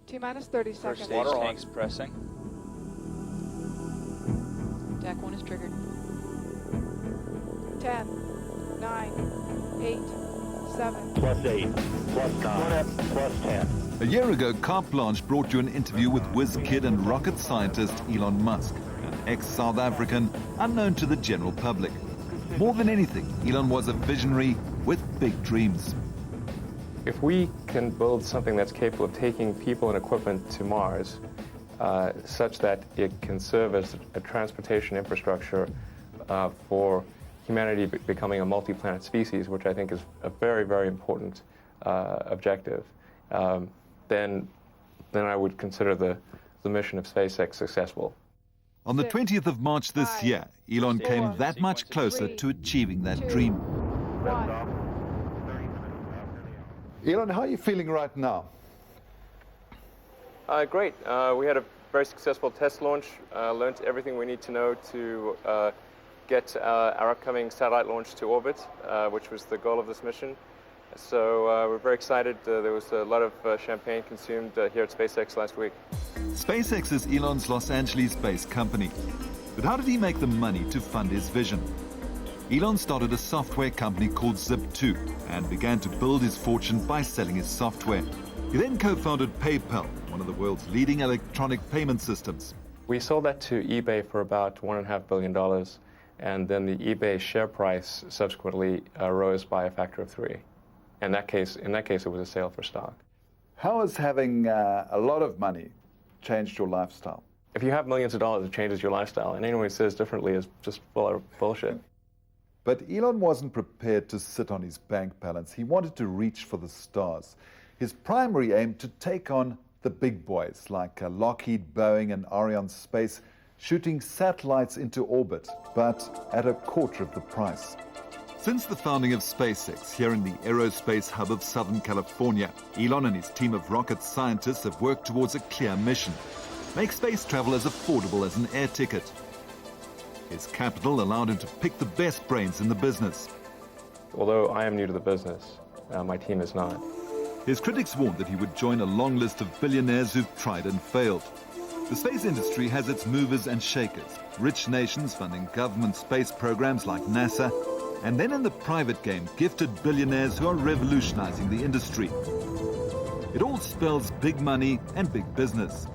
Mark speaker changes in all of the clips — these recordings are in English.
Speaker 1: T-minus 30 seconds.
Speaker 2: First stage tanks pressing.
Speaker 1: Deck 1 is triggered. 10, 9, 8, 7.
Speaker 3: +8, +9, +10.
Speaker 4: A year ago, Carte Blanche brought you an interview with whiz kid and rocket scientist Elon Musk, an ex-South African unknown to the general public. More than anything, Elon was a visionary with big dreams.
Speaker 5: If we can build something that's capable of taking people and equipment to Mars, such that it can serve as a transportation infrastructure for humanity becoming a multi-planet species, which I think is a very, very important objective, then I would consider the mission of SpaceX successful.
Speaker 4: On the 20th of March this year, Elon came that much closer to achieving that dream.
Speaker 6: Elon, how are you feeling right now?
Speaker 5: Great. We had a very successful test launch, learned everything we need to know to get our upcoming satellite launch to orbit, which was the goal of this mission. So we're very excited. There was a lot of champagne consumed here at SpaceX last week.
Speaker 4: SpaceX is Elon's Los Angeles-based company. But how did he make the money to fund his vision? Elon started a software company called Zip2 and began to build his fortune by selling his software. He then co-founded PayPal, one of the world's leading electronic payment systems.
Speaker 5: We sold that to eBay for about $1.5 billion, and then the eBay share price subsequently rose by a factor of 3. In that case, it was a sale for stock.
Speaker 6: How has having a lot of money changed your lifestyle?
Speaker 5: If you have millions of dollars, it changes your lifestyle, and anyone who says differently is just full of bullshit.
Speaker 6: But Elon wasn't prepared to sit on his bank balance. He wanted to reach for the stars. His primary aim to take on the big boys like Lockheed, Boeing and Arianespace, shooting satellites into orbit, but at a quarter of the price.
Speaker 4: Since the founding of SpaceX here in the aerospace hub of Southern California, Elon and his team of rocket scientists have worked towards a clear mission: make space travel as affordable as an air ticket. His capital allowed him to pick the best brains in the business.
Speaker 5: Although I am new to the business, my team is not.
Speaker 4: His critics warned that he would join a long list of billionaires who've tried and failed. The space industry has its movers and shakers, rich nations funding government space programs like NASA, and then in the private game, gifted billionaires who are revolutionizing the industry. It all spells big money and big business.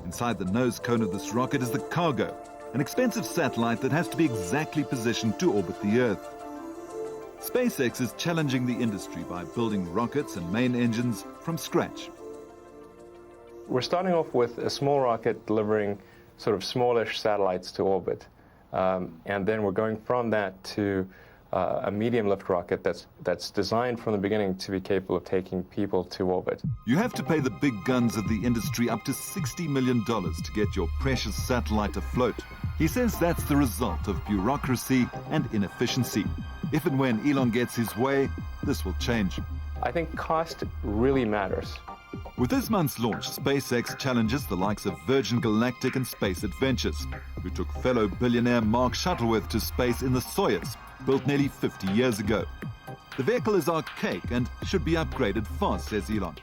Speaker 4: Inside the nose cone of this rocket is the cargo, an expensive satellite that has to be exactly positioned to orbit the Earth. SpaceX is challenging the industry by building rockets and main engines from scratch.
Speaker 5: We're starting off with a small rocket delivering sort of smallish satellites to orbit. And then we're going from that to a medium lift rocket that's designed from the beginning to be capable of taking people to orbit.
Speaker 4: You have to pay the big guns of the industry up to $60 million to get your precious satellite afloat. He says that's the result of bureaucracy and inefficiency. If and when Elon gets his way, this will change.
Speaker 5: I think cost really matters.
Speaker 4: With this month's launch, SpaceX challenges the likes of Virgin Galactic and Space Adventures, who took fellow billionaire Mark Shuttleworth to space in the Soyuz, built nearly 50 years ago. The vehicle is archaic and should be upgraded fast, says Elon.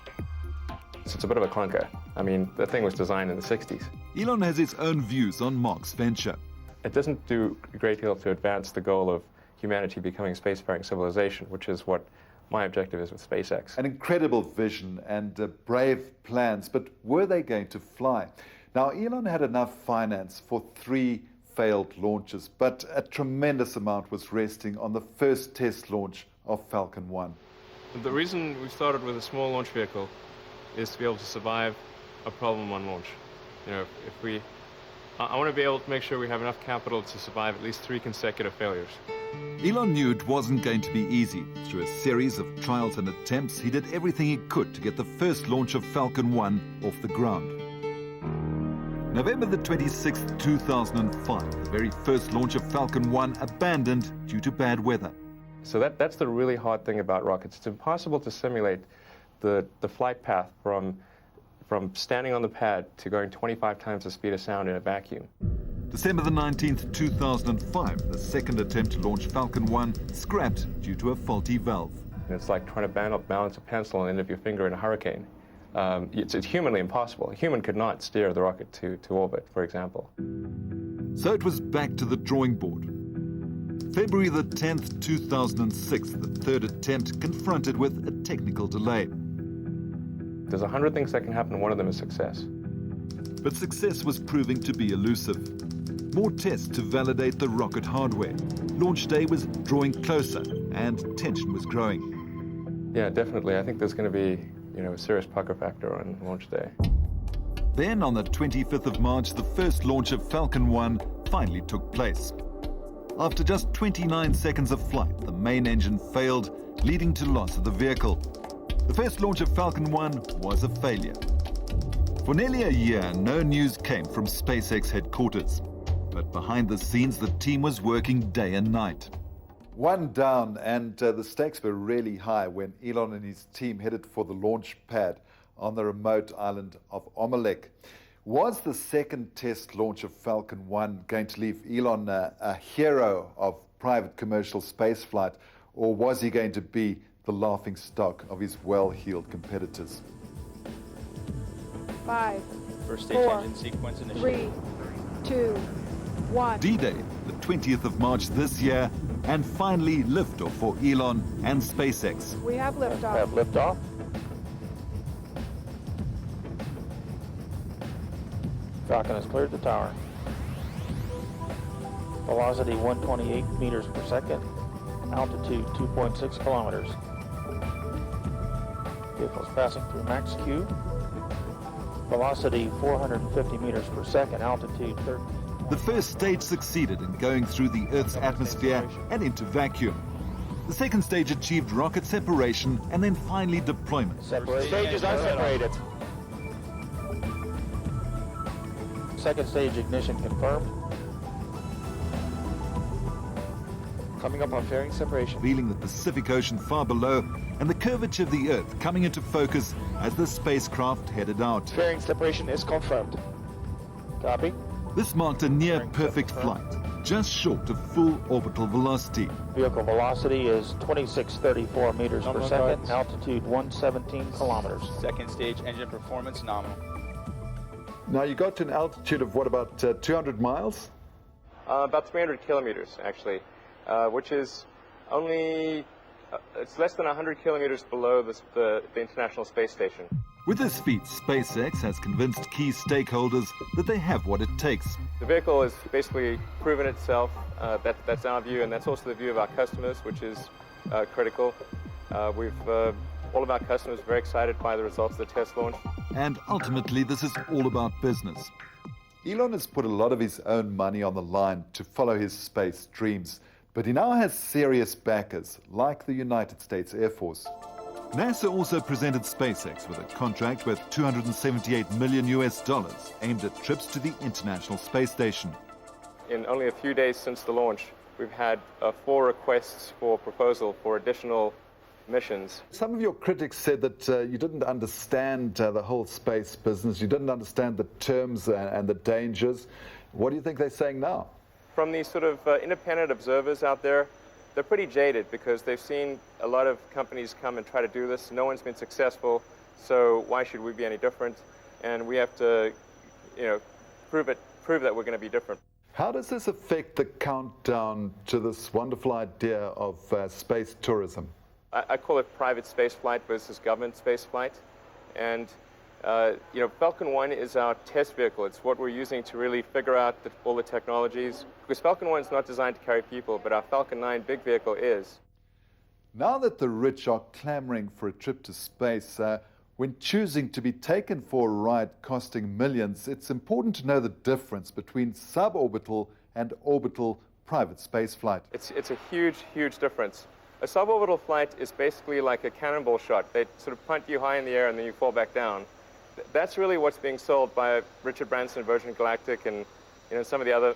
Speaker 5: So it's a bit of a clunker. I mean, the thing was designed in the 60s.
Speaker 4: Elon has his own views on Mark's venture.
Speaker 5: It doesn't do a great deal to advance the goal of humanity becoming a spacefaring civilization, which is what my objective is with SpaceX.
Speaker 6: An incredible vision and brave plans, but were they going to fly? Now, Elon had enough finance for 3 failed launches, but a tremendous amount was resting on the first test launch of Falcon 1.
Speaker 5: The reason we started with a small launch vehicle is to be able to survive a problem on launch. You know, I want to be able to make sure we have enough capital to survive at least 3 consecutive failures.
Speaker 4: Elon knew it wasn't going to be easy. Through a series of trials and attempts, he did everything he could to get the first launch of Falcon 1 off the ground. November the 26th, 2005, the very first launch of Falcon 1 abandoned due to bad weather.
Speaker 5: So that's the really hard thing about rockets. It's impossible to simulate the flight path from standing on the pad to going 25 times the speed of sound in a vacuum.
Speaker 4: December the 19th, 2005, the second attempt to launch Falcon 1 scrapped due to a faulty valve.
Speaker 5: And it's like trying to balance a pencil on the end of your finger in a hurricane. It's humanly impossible. A human could not steer the rocket to orbit, for example.
Speaker 4: So it was back to the drawing board. February the 10th, 2006, the third attempt confronted with a technical delay.
Speaker 5: There's 100 things that can happen, and one of them is success.
Speaker 4: But success was proving to be elusive. More tests to validate the rocket hardware. Launch day was drawing closer, and tension was growing.
Speaker 5: Yeah, definitely. I think there's going to be, a serious pucker factor on launch day.
Speaker 4: Then, on the 25th of March, the first launch of Falcon 1 finally took place. After just 29 seconds of flight, the main engine failed, leading to loss of the vehicle. The first launch of Falcon 1 was a failure. For nearly a year, no news came from SpaceX headquarters. But behind the scenes, the team was working day and night.
Speaker 6: One down, and the stakes were really high when Elon and his team headed for the launch pad on the remote island of Omelek. Was the second test launch of Falcon 1 going to leave Elon a hero of private commercial spaceflight, or was he going to be the laughing stock of his well-heeled competitors?
Speaker 1: 5,
Speaker 2: First stage
Speaker 1: 4,
Speaker 2: engine sequence initiated.
Speaker 1: 3, 2, 1.
Speaker 4: D-Day, the 20th of March this year, and finally liftoff for Elon and SpaceX.
Speaker 1: We have liftoff.
Speaker 3: Have liftoff. Falcon has cleared the tower. Velocity 128 meters per second. Altitude 2.6 kilometers. Vehicles passing through max Q. Velocity 450 meters per second. Altitude 30.
Speaker 4: The first stage succeeded in going through the Earth's atmosphere and into vacuum. The second stage achieved rocket separation and then finally deployment.
Speaker 3: Stages are separated. Second stage ignition confirmed. Coming up on fairing separation.
Speaker 4: Revealing the Pacific Ocean far below and the curvature of the Earth coming into focus as the spacecraft headed out.
Speaker 3: Fairing separation is confirmed. Copy.
Speaker 4: This marked a near-perfect flight, just short of full orbital velocity.
Speaker 3: Vehicle velocity is 2634 meters per second. Altitude 117 kilometers.
Speaker 2: Second stage engine performance nominal.
Speaker 6: Now, you got to an altitude of what, about 200 miles?
Speaker 5: About 300 kilometers, actually, which is only, it's less than 100 kilometers below the International Space Station.
Speaker 4: With this feat, SpaceX has convinced key stakeholders that they have what it takes.
Speaker 5: The vehicle has basically proven itself. That's our view, and that's also the view of our customers, which is critical. All of our customers are very excited by the results of the test launch.
Speaker 4: And ultimately, this is all about business.
Speaker 6: Elon has put a lot of his own money on the line to follow his space dreams, but he now has serious backers, like the United States Air Force.
Speaker 4: NASA also presented SpaceX with a contract worth $278 million aimed at trips to the International Space Station.
Speaker 5: In only a few days since the launch, we've had 4 requests for proposal for additional missions.
Speaker 6: Some of your critics said that you didn't understand the whole space business, you didn't understand the terms and the dangers. What do you think they're saying now?
Speaker 5: From these sort of independent observers out there, they're pretty jaded because they've seen a lot of companies come and try to do this. No one's been successful, so why should we be any different? And we have to, prove that we're going to be different.
Speaker 6: How does this affect the countdown to this wonderful idea of space tourism?
Speaker 5: I call it private space flight versus government space flight. And, Falcon 1 is our test vehicle. It's what we're using to really figure out all the technologies. Because Falcon 1 is not designed to carry people, but our Falcon 9 big vehicle is.
Speaker 6: Now that the rich are clamoring for a trip to space, when choosing to be taken for a ride costing millions, it's important to know the difference between suborbital and orbital private space flight.
Speaker 5: It's a huge, huge difference. A suborbital flight is basically like a cannonball shot. They sort of punt you high in the air and then you fall back down. That's really what's being sold by Richard Branson, Virgin Galactic, and some of the other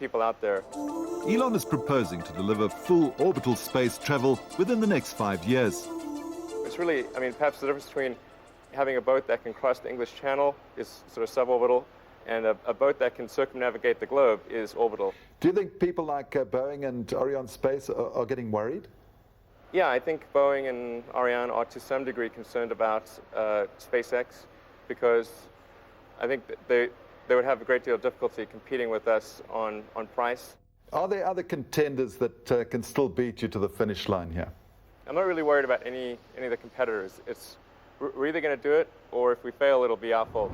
Speaker 5: people out there.
Speaker 4: Elon is proposing to deliver full orbital space travel within the next 5 years.
Speaker 5: It's really, perhaps the difference between having a boat that can cross the English Channel is sort of suborbital, and a boat that can circumnavigate the globe is orbital.
Speaker 6: Do you think people like Boeing and Ariane Space are getting worried?
Speaker 5: Yeah, I think Boeing and Ariane are to some degree concerned about SpaceX because I think that they would have a great deal of difficulty competing with us on price.
Speaker 6: Are there other contenders that can still beat you to the finish line here?
Speaker 5: I'm not really worried about any of the competitors. We're either going to do it, or if we fail, it'll be our fault.